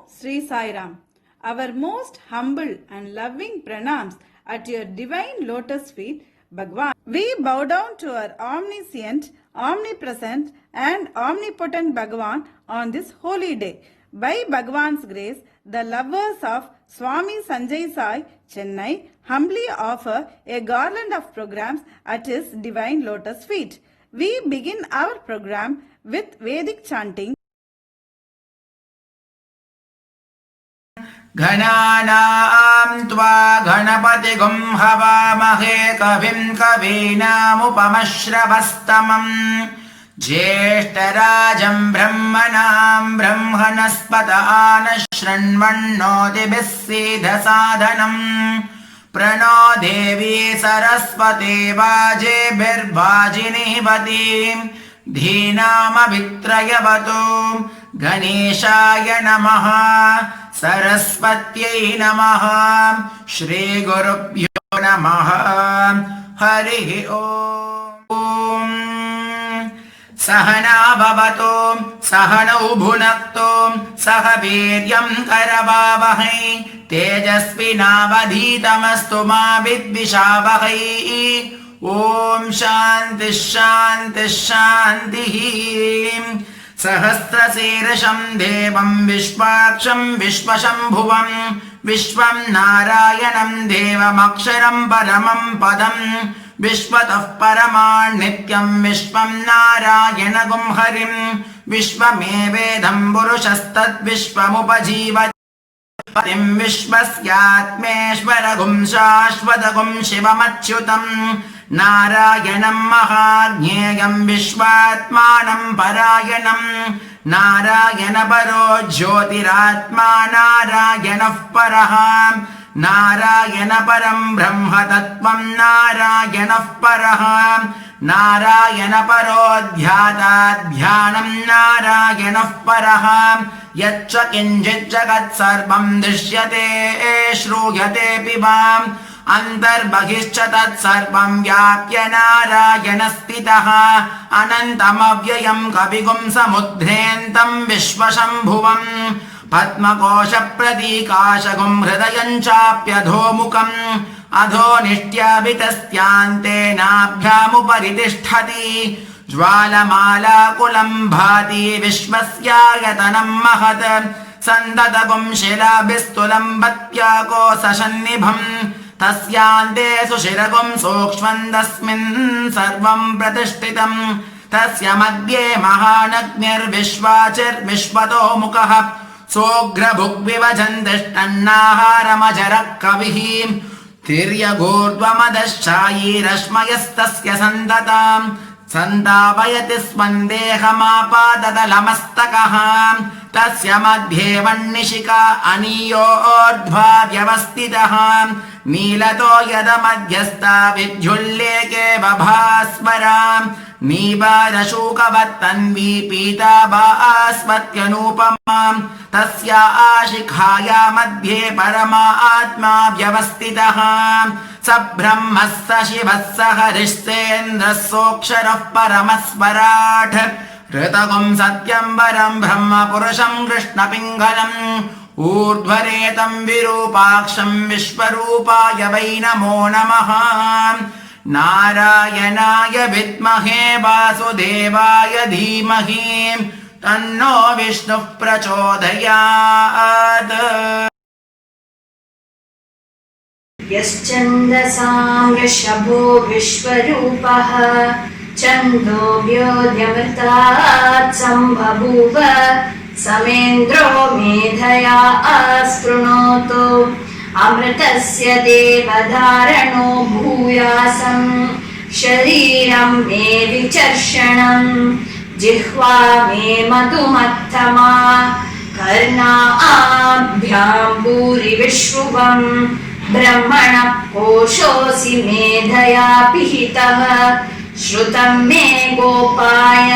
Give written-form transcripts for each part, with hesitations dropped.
Sri Sai Ram. Our most humble and loving pranams at your divine lotus feet, Bhagwan. We bow down to our omniscient, omnipresent and omnipotent Bhagwan on this holy day. By Bhagwan's grace, the lovers of Swami Sanjay Sai, Chennai, humbly offer a garland of programs at his divine lotus feet. We begin our program with Vedic chanting. घनानां त्वा गणपतिगुं हवामहे कविं कवीनामुपमश्रवस्तमम् ज्येष्ठराजं ब्रह्मणां ब्रह्मणस्पत आनशृण्वन्नोतिभिः सीदसादनम् प्रणो देवी सरस्वती वाजेभिर्वाजिनीवतीं धीनामभित्रयवतु गणेशाय नमः सरस्वत्यै नमः श्रीगुरुभ्यो नमः हरिः ओम् सहना भवतु सहनौ भुनक्तु सह वीर्यं करवावहै तेजस्विनावधीतमस्तु मा विद्विषावहै ॐ शान्तिः शान्तिः शान्तिः सहस्रशीर्षं देवं विश्वाक्षं विश्वशम्भुवं विश्वं नारायणं देवमक्षरं परमं पदं विश्वतः परमान्नित्यं विश्वं नारायणगुं हरिं विश्वमेवेदं पुरुषस्तद्विश्वमुपजीवति पतिं विश्वस्यात्मेश्वरगुं शाश्वतगुं शिवमच्युतं नारायणं महाज्ञेयं विश्वात्मानं परायणं नारायणपरो ज्योतिरात्मा नारायणः परः नारायणपरं ब्रह्म तत्त्वं नारायणः परः नारायणपरो ध्याता ध्यानं नारायणः परः यच्च किञ्चित् जगत् सर्वं दृश्यते श्रूयते पिबाम् अन्तर्बहिश्च तत्सर्वं व्याप्य नारायणस्थितः अनन्तमव्ययं कविगुं समुद्रेन्तं विश्वशम्भुवं पद्मकोशप्रतीकाशगुं हृदयं चाप्यधोमुखम् अधो निष्ट्याभितस्यान्ते नाभ्यामुपरि तिष्ठति ज्वालमालाकुलं भाति विश्वस्यायतनं महत् सन्दतगुं शिलाभिस्तुलं बत्याकोशसन्निभम् तस्यान्ते सुशिरगुं सूक्ष्मं तस्मिन् सर्वं प्रतिष्ठितं तस्य मध्ये महानग्निर्विश्वाचिर्विश्वतोमुखः सोऽग्रभुग्विभजन्तिष्ठन्नाहारमजरः कविः तिर्यगूर्ध्वमदश्चायीरश्मयस्तस्य सन्ततां सन्तापयति स्मन्देहमापादतलमस्तकः तस्य मध्ये वह्निशिखा अनीयोर्ध्वा व्यवस्थितः नीलतो यदमध्यस्था विद्युल्लेके बभास्वरा नीबारशूकवत्तन्वी पीताभास्वत्यनूपमा तस्या शिखाया मध्ये परमात्मा व्यवस्थितः स ब्रह्मः स शिवः स हरिश्चेन्द्रः सोऽक्षरः परमस्वराट् ऋतगुं सत्यं वरं ब्रह्म पुरुषं कृष्णपिङ्गलम् ऊर्ध्वरेतं विरूपाक्षं विश्वरूपाय वै नमो नमः नारायणाय विद्महे वासुदेवाय धीमहि तन्नो विष्णुः प्रचोदयात् यश्चन्दसां वृषभो विश्वरूपः छन्दोऽव्योऽमृतात् सम्बभूव समेन्द्रो मेधया आस्तृणोतु अमृतस्य देवधारणो भूयासं शरीरं मे विचर्षणं जिह्वा मे मधुमत्तमा कर्णाभ्यां भूरि विश्रुवं ब्रह्मणः कोशोऽसि मेधया पिहितः श्रुतं मे गोपाय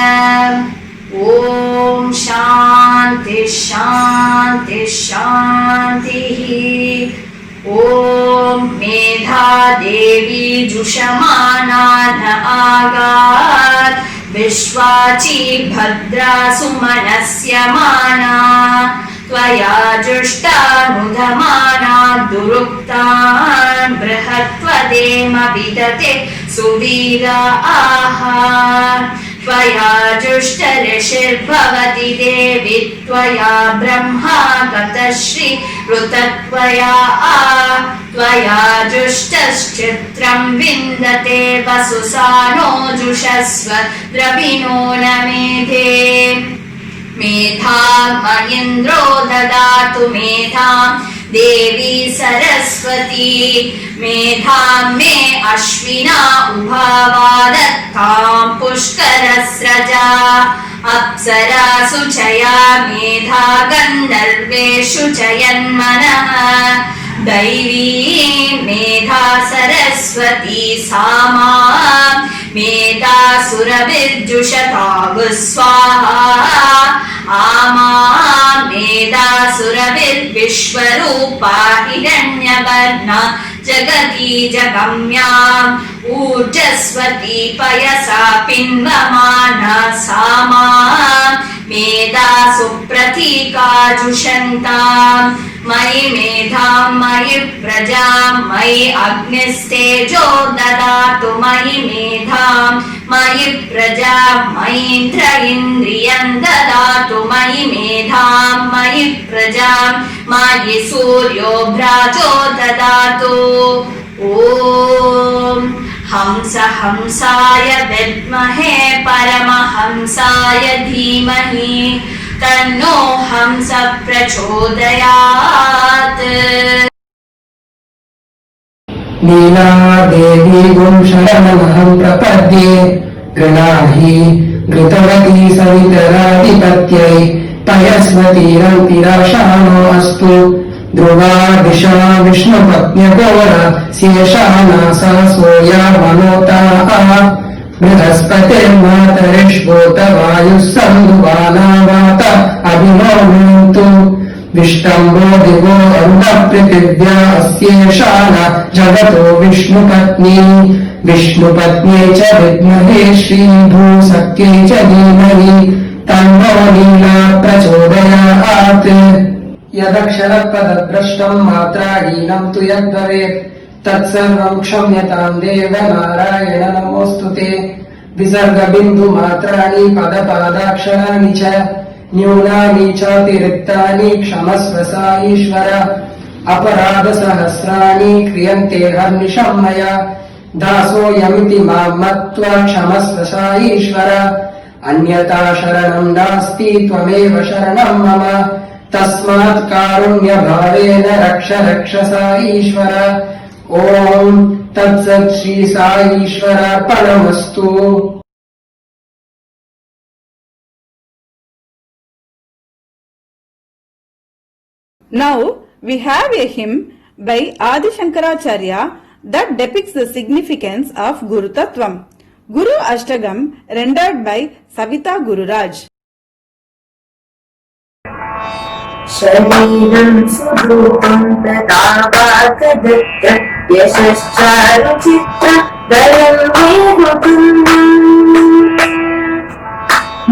ॐ शान्ति शान्ति शान्तिः ॐ मेधा देवी जुषमाना न आगात् विश्वाची भद्रा सुमनस्य माना त्वया दृष्टानुधमानात् दुरुक्तान् बृहत्वदेम विदते सुवीरा आहा त्वया जुष्टऋषिर्भवति देवि त्वया ब्रह्मा गतश्री ऋतत्वया त्वया जुष्टश्चित्रं विन्दते वसुसानो जुषस्व द्रविणो न मेधे मेधामयिन्द्रो ददातु मेधां देवी सरस्वती मेधां मे अश्विना उभावादत्तां पुष्करस्रजा अप्सरासु चया मेधा गन्धर्वेषु च यन्मनः दैवी मेधा सरस्वती सामा मेधा सुरभिर्जुषतागु स्वाहा आमा मेधा सुरभिर्विश्वरूपा हिरण्यवर्णा जगती जगम्याम् ऊर्जस्वती पयसा पिन्वमाना सामा मेधा सुप्रतीका जुषन्ताम् मयि मेधां मयि प्रजां मयि अग्निस्तेजो ददातु मयि मेधां मयि प्रजां मयीन्द्र इन्द्रियं ददातु मयि मेधां मयि प्रजां मयि सूर्यो भ्राजो ददातु ॐ हंस हंसाय विद्महे परमहंसाय धीमहि तन्नो हंस प्रचोदयात् लीला देवी गुं शरणमहं प्रपद्ये गृणाहि घृतवती सवितराधिपत्यै पयस्वतीरन्तिराशानो अस्तु ध्रुवा दिशा विष्णुपत्न्यघोर शेषानासा सोया मनोताः बृहस्पतिर्मातरिष्वोत वायुः सन्दुवाना वात अभिनोन्तु विष्टम्भो दिवो अरुणपृथिव्या अस्येषाना जगतो विष्णुपत्नी विष्णुपत्न्यै च विद्महे श्रीभूसख्यै च धीमहि तन्नो लीला प्रचोदयात् यदक्षरपदभ्रष्टं मात्राहीनं तु यद्भवेत् तत्सर्वं क्षम्यतां देव नारायण नमोऽस्तु ते विसर्गबिन्दुमात्राणि पदपादाक्षराणि च न्यूनानि चातिरिक्तानि क्षमस्व सा ईश्वर अपराधसहस्राणि क्रियन्ते हर्निशं मया दासोऽयमिति मां मत्वा क्षमस्व सा ईश्वर अन्यथा शरणं नास्ति त्वमेव शरणं मम तस्मात् कारुण्यभावेन रक्ष रक्ष सा ईश्वर ॐ तत्सत् Shri Sai ईश्वरार्पणमस्तु। Now we have a hymn by Adi Shankaracharya that depicts the significance of Guru Tattvam. Guru Ashtagam rendered by Savita Gururaj. शरीरं सुरूपं प्रतापाकदत्त यशश्चारुचित्र दलं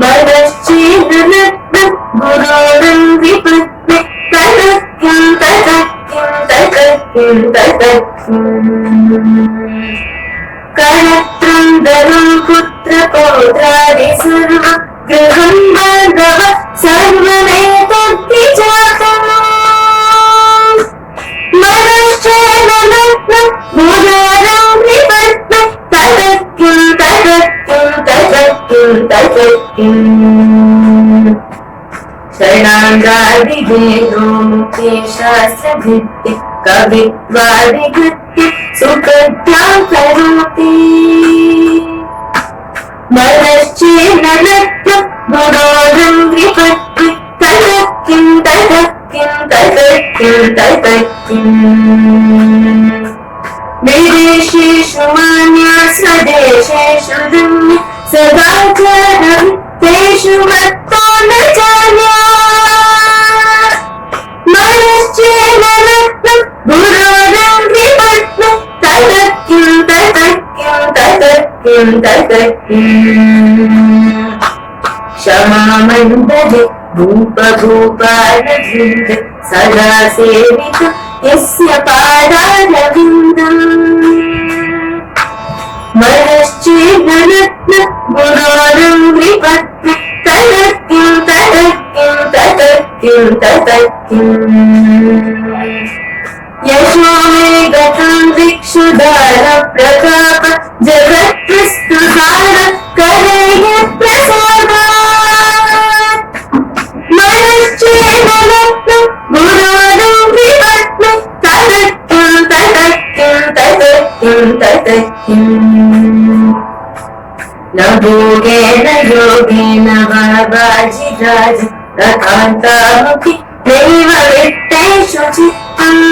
मनश्चेदनत्नं गुरोरं विपत्ते ततक्किं कणत्रं दलं पुत्रपौत्रादि सर्व गृहं बान्धव सर्वमेतद्विजातम् मनश्चेदनत्नं गुरोरं विपत्ते ततक्किं शरणाङ्गादिगेनो मुखे शास्त्रभित्ति कवित्वादिकृत्य सुकृत्यां करोति मनश्चेदनत्नं गुरोरं विपत्ति ततक्किं विदेशेषु मान्या स्वदेशेषु धन्य सदाचारं तेषु मत्तो न जान्या मनश्चेदनत्नं गुरोरं विपत्ति ततक्किं क्षमामण्डले भूपभूपालवृन्द सदा सेवित यस्य पादारविन्दम् मनश्चेदनत्न गुरोरं विपत्ति ततकिं ततकिं ततकिं ततकिम् यशो मे गतं दिक्षुदार प्रताप जगत्प्रस्तुतार करेय प्रसादात् मनश्चेदनत्न गुरोरं विपत्ति ततकिं ततकिं ततकिं ततकिम् न भोगेन योगेन वा वाजिराज प्रकान्तामुखि नैव वित्तेषु चित्तम्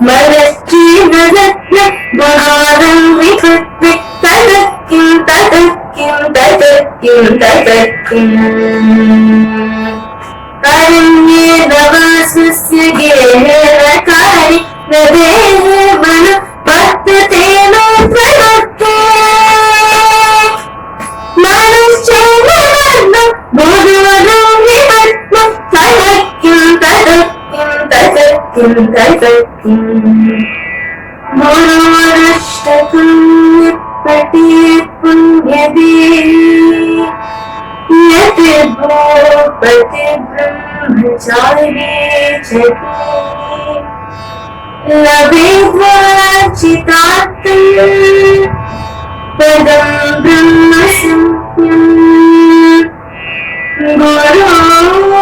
मनश्चेदनत्न गुरोरं विपत्ति ततकिं ततकिं ततकिं ततकिम् अरण्येन वासस्य गेहेन कारि न देहे मन वर्तते मे प्रवर्ते मनश्चेदनत्न गुरोरं विपत्ति ततकिं ततकिं ततकिं ततकिम् गुरोरष्टकं पठेत् पुण्यदेवी यति भूपति ब्रह्मचारी चति लभेद्वाचितार्थम् पदं ब्रह्मसंज्ञम् गुरोरुकवाक्ये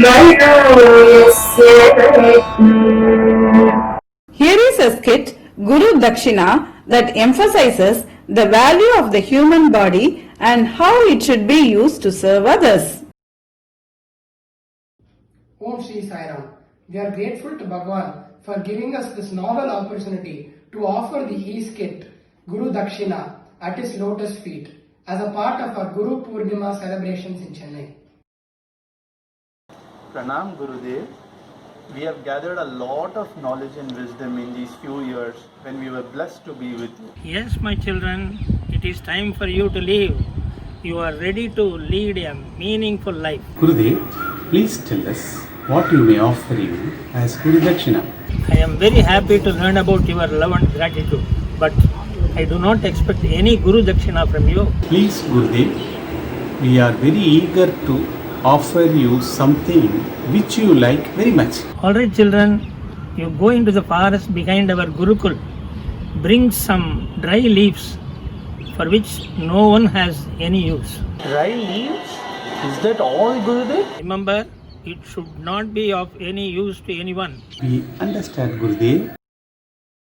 मनो यस्य रत्नम्. Here is a skit, Guru Dakshina, that emphasizes the value of the human body and how it should be used to serve others. Om Shri Sai Ram. We are grateful to Bhagwan for giving us this novel opportunity to offer the e-skit Guru Dakshina at his lotus feet as a part of our Guru Purnima celebrations in Chennai. Pranam Gurudev. We have gathered a lot of knowledge and wisdom in these few years when we were blessed to be with you. Yes, my children, it is time for you to leave. You are ready to lead a meaningful life. Gurudev, please tell us what you may offer you as Guru Dakshina. I am very happy to learn about your love and gratitude, but I do not expect any Guru Dakshina from you. Please, Gurudev, we are very eager to offer you something which you like very much. Alright, children, you go into the forest behind our Gurukul. Bring some dry leaves for which no one has any use. Dry leaves? Is that all, Gurudev? Remember, it should not be of any use to anyone. We understand, Gurudev.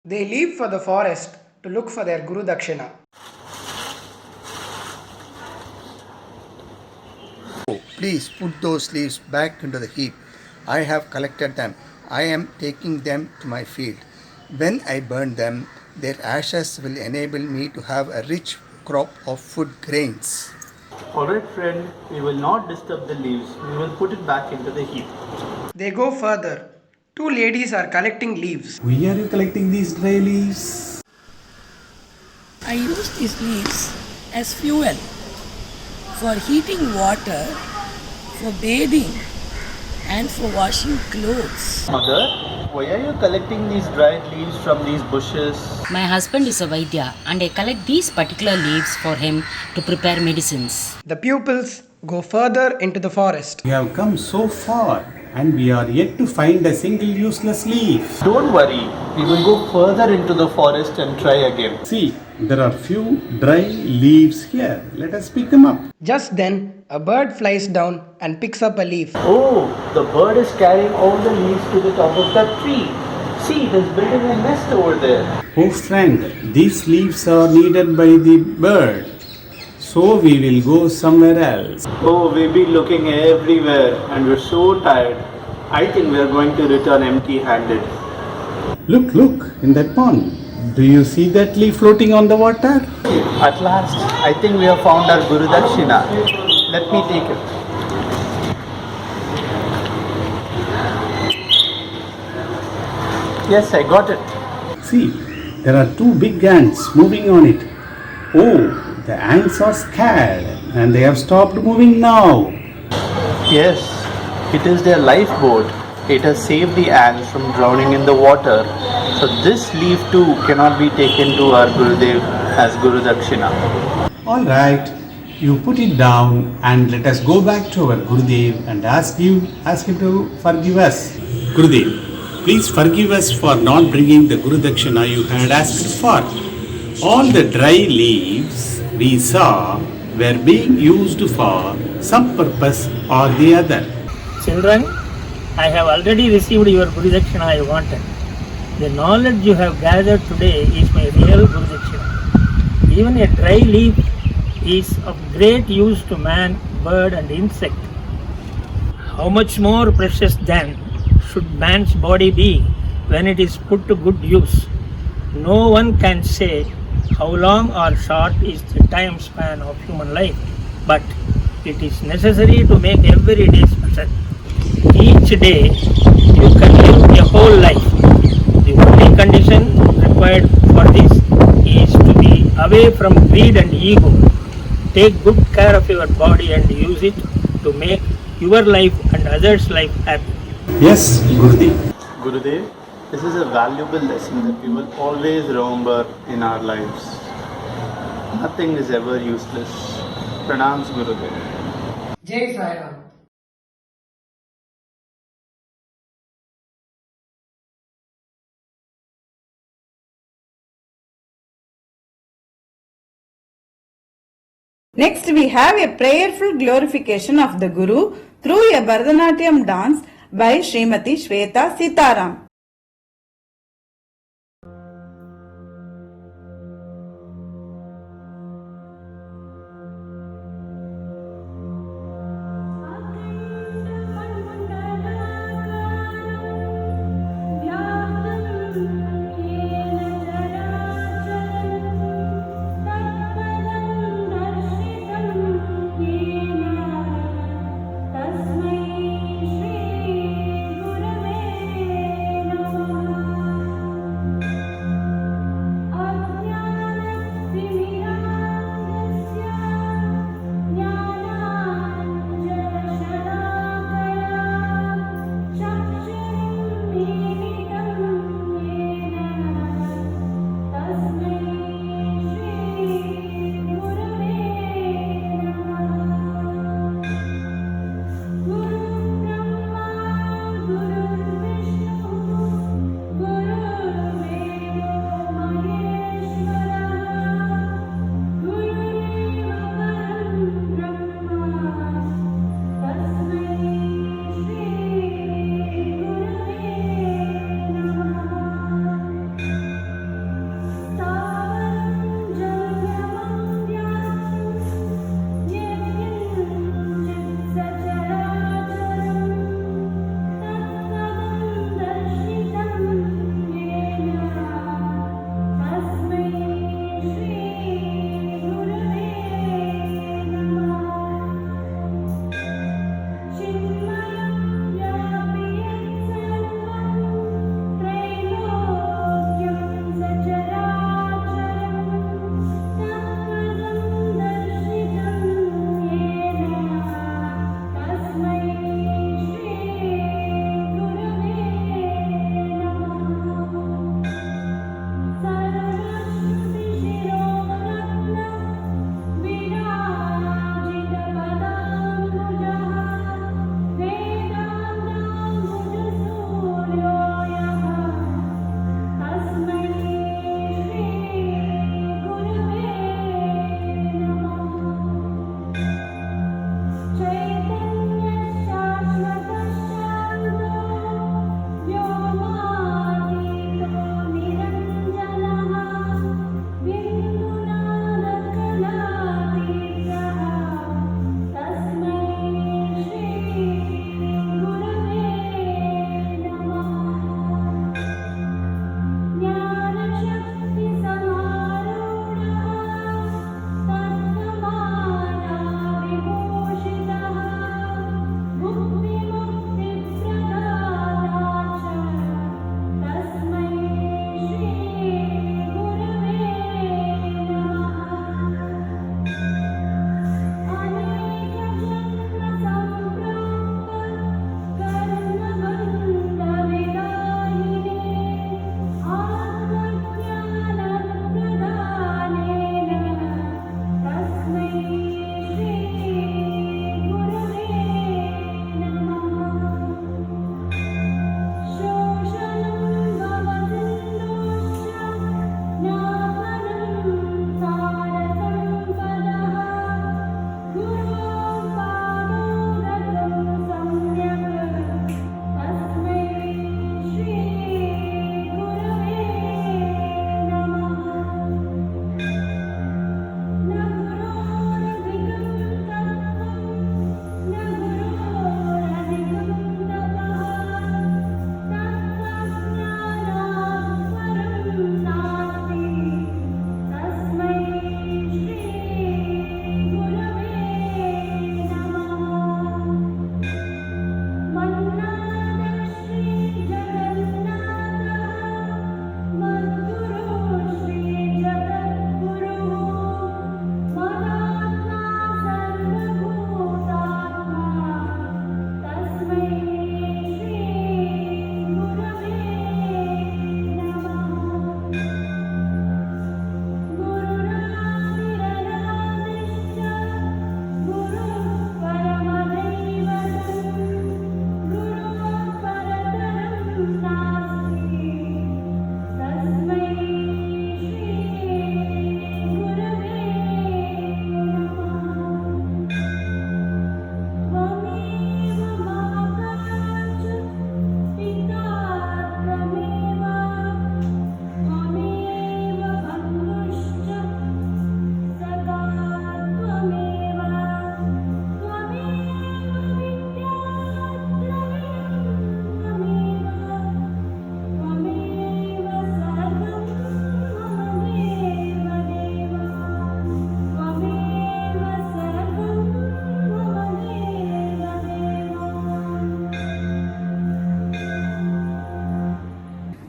They leave for the forest to look for their Guru Dakshina. Please put those leaves back into the heap. I have collected them. I am taking them to my field. When I burn them, their ashes will enable me to have a rich crop of food grains. Alright, friend, we will not disturb the leaves. We will put it back into the heap. They go further. Two ladies are collecting leaves. Why are you collecting these dry leaves? I use these leaves as fuel for heating water, for bathing, and for washing clothes. Mother, why are you collecting these dried leaves from these bushes? My husband is a Vaidya and I collect these particular leaves for him to prepare medicines. The pupils go further into the forest. We have come so far and we are yet to find a single useless leaf. Don't worry, we will go further into the forest and try again. See, there are few dry leaves here. Let us pick them up. Just then, a bird flies down and picks up a leaf. Oh, the bird is carrying all the leaves to the top of that tree. See, it is building a nest over there. Oh friend, these leaves are needed by the bird. So we will go somewhere else. Oh, we've been looking everywhere and we're so tired. I think we're going to return empty-handed. Look, in that pond. Do you see that leaf floating on the water? At last, I think we have found our Guru Dakshina. Let me take it. Yes, I got it. See, there are two big ants moving on it. Oh, the ants are scared. and they have stopped moving now. Yes, it is their lifeboat. It has saved the ants from drowning in the water. So this leaf too cannot be taken to our Gurudev as Guru Dakshina. Alright, you put it down and let us go back to our Gurudev and ask him to forgive us. Gurudev, please forgive us for not bringing the Guru Dakshina you had asked for. All the dry leaves we saw were being used for some purpose or the other. Children, I have already received your Guru Dakshina I wanted. The knowledge you have gathered today is my real Guru Dakshina. Even a dry leaf is of great use to man, bird and insect. How much more precious then should man's body be when it is put to good use? No one can say how long or short is the time span of human life, but it is necessary to make every day special. Each day you can live a whole life. The only condition required for this is to be away from greed and ego. Take good care of your body and use it to make your life and others' life happy. Yes, Gurudev. Gurudev, this is a valuable lesson that we will always remember in our lives. Nothing is ever useless. Pranams, Gurudev. Jai Sai Ram. Next, we have a prayerful glorification of the Guru through a Bharatanatyam dance by Srimati Shweta Sitaram.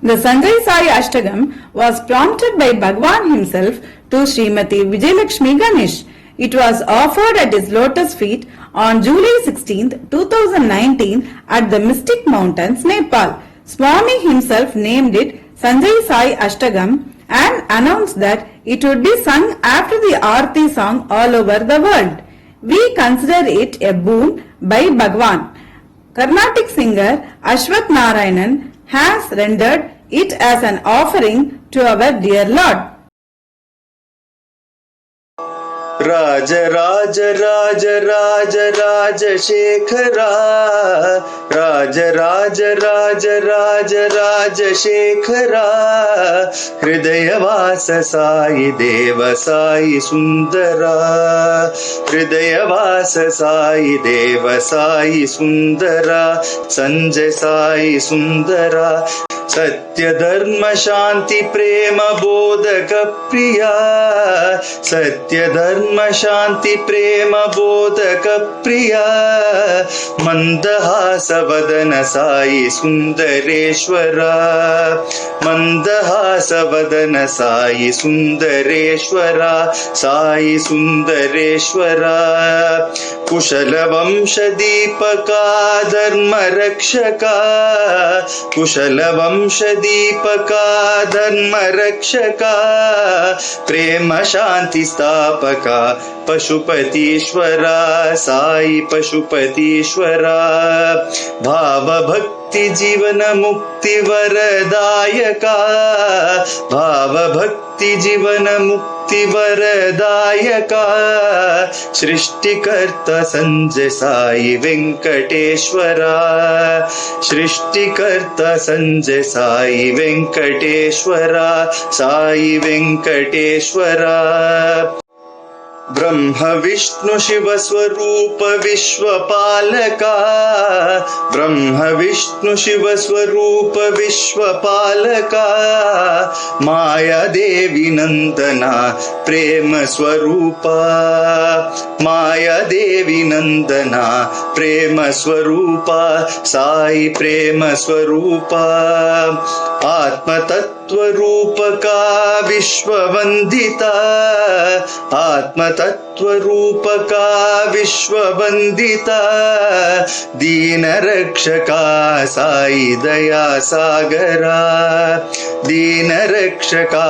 The Sanjay Sai Ashtagam was prompted by Bhagwan himself to Srimati Vijayalakshmi Ganesh. It was offered at his lotus feet on July 16, 2019 at the Mystic Mountains, Nepal. Swami himself named it Sanjay Sai Ashtagam and announced that it would be sung after the Aarti song all over the world. We consider it a boon by Bhagwan. Carnatic singer Ashwath Narayanan has rendered it as an offering to our dear Lord. राज राज राज राज राज शेखरा राज राज राज राज राज शेखरा हृदयवास साई देव साई सुंदरा हृदयवास साई देव साई सुंदरा संजय साई सुंदरा सत्य धर्म शांति प्रेम बोधक प्रिया सत्य धर्म शांति प्रेम बोधक प्रिया मंदहास वदन साई सुंदरेश्वरा मंदहास वदन साई सुंदरेश्वरा साई सुंदरेश्वरा कुशल वंश दीपका धर्म रक्षका कुशल वंश दीपका धर्म रक्षका प्रेम शांति स्थापका पशुपतीश्वरा साई पशुपतीश्वरा भाव भक्ति जीवन मुक्ति वरदायका भाव भक्ति जीवन मुक्ति वरदायका सृष्टिकर्ता संजय साई वेंकटेश्वरा सृष्टिकर्ता संजय साई वेंकटेश्वरा साई वेंकटेश्वरा ब्रह्म विष्णु शिव स्वरूप विश्वपालका ब्रह्म विष्णु शिव स्वरूप विश्वपालका माया देवी नंदना प्रेम स्वरूपा माया देवी नंदना प्रेम स्वरूपा साई प्रेम स्वरूपा आत्म तत्व रूपका विश्ववंदिता आत्म तत्व रूपका विश्ववंदिता दीन रक्षका साई दया सागरा दीन रक्षका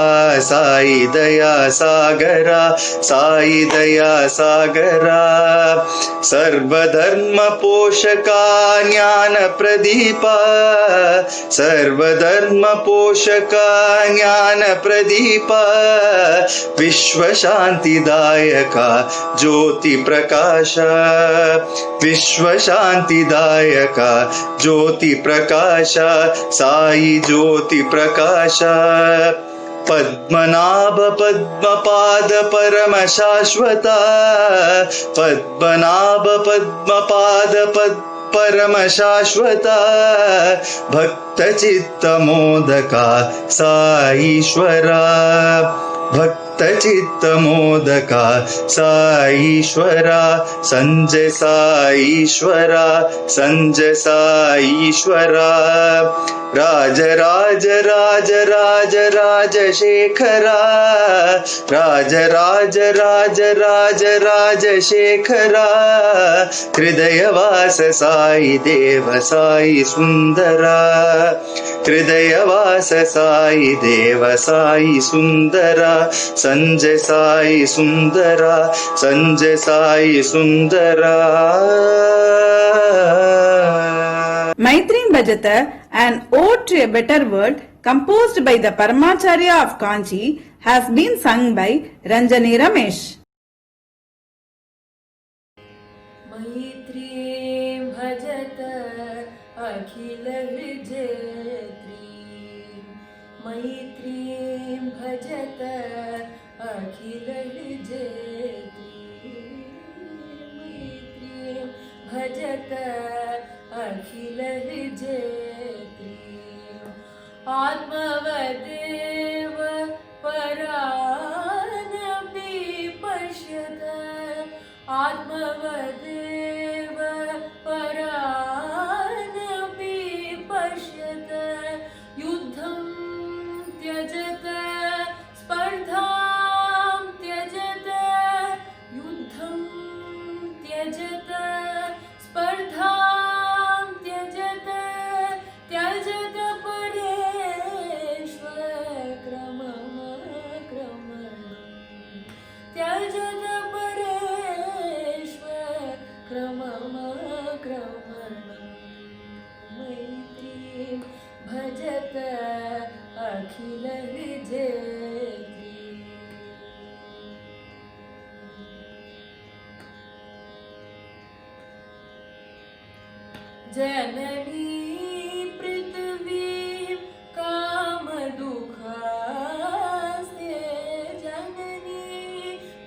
साई दया सागरा साई दया सागरा सर्वधर्म पोषका ज्ञान प्रदीपा सर्वधर्म पोषका ज्ञान प्रदीपा विश्व शांतिदायका ज्योति प्रकाश विश्व शांतिदायका ज्योति प्रकाश साई ज्योति प्रकाश पद्मनाभ पद्मपाद परम शाश्वता पद्मनाभ पद्मपाद परम शाश्वता भक्त चित्त मोदका साईश्वरा भक्त चित्त मोदका साईश्वरा संजय साईश्वरा संजय साईश्वरा राज राज राज राज राज शेखरा राज राज राज राज राज शेखरा हृदयवास साई देव साई सुंदरा हृदयवास साई देव साई सुंदरा संजय साई सुंदरा संजय साई सुंदरा Maitreyan Bhajata, an ode to a better world composed by the Paramacharya of Kanchi, has been sung by Ranjani Ramesh. मैत्रीं भजत अखिल हृजयत्री मैत्रीं भजत अखिल हृजयत्री मैत्रीं भजत अखिल हृजयत्री आत्मवदेव परानपि पश्यत आत्मवदेव परानपि पश्यत युद्धं ममक्रमणं मैत्रीं भजत अखिलविजेत्री जननी पृथ्वीं कामदुःखास्ते जननी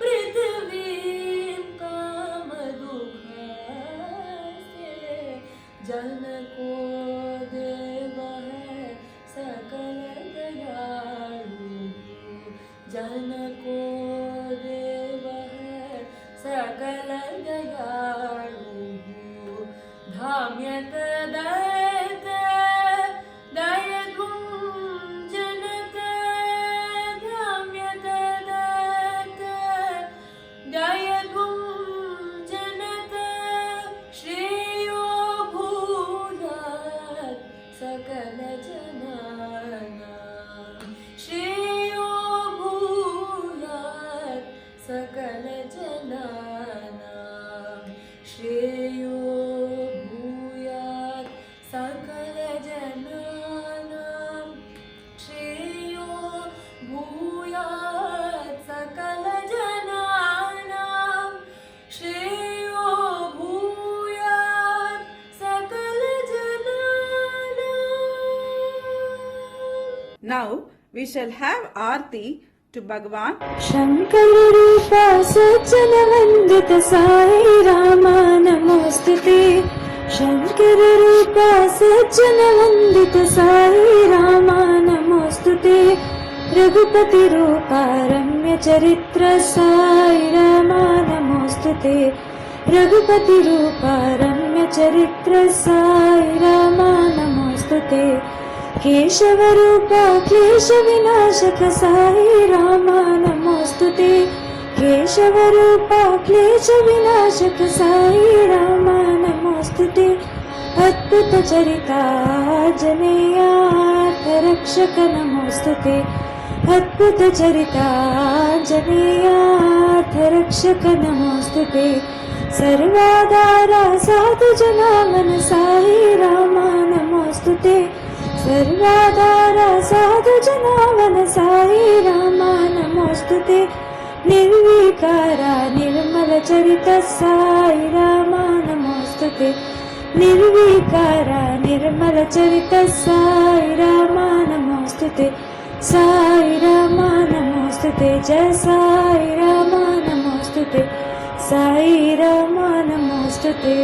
पृथ्वीं कामदुःखास्ते जनको देवः सकल दयालु जनको देवः सकल दयालु धाम्यत दयत दयगुं जनत धाम्यत दयत दयगुं जनत श्रेयो भूयात् सकल जनानां श्रेयो भूयात् सकल जनानां श्रेयो भूयात् सकल जनानां श्रेयो भूयात् सकल जनानां श्रेयो भूयात् सकल जनानां. Now we shall have Aarti to Bhagwan. Shankar रूपा सज्जन वंदित साई रामा नमोस्तुते शंकर रूपा सज्जन वंदित साई रामा नमोस्तुते रघुपति रूपा रम्य चरित्र साई रामा नमोस्तुते रघुपति रूपा रम्य चरित्र साई रामा नमोस्तुते केशव रूपा क्लेश विनाशक साई रामा नमोस्तुते केशव रूपा क्लेश विनाशक साई रामा नमोस्तुते अद्भुत चरिता जनेयार्थ रक्षक नमोस्तुते अद्भुत चरिता जनेयार्थ रक्षक नमोस्तुते सर्वाधारा साधु जनामन साई रामा नमोस्तुते सर्वाधारा साधु जनावन साई रामा नमोस्तुते निर्विकारा निर्मल चरित साई रामा नमोस्तुते निर्विकारा निर्मल चरित साई रामा नमोस्तुते साई रामा नमोस्तुते जय साई रामा नमोस्तुते साई रामा नमोस्तुते.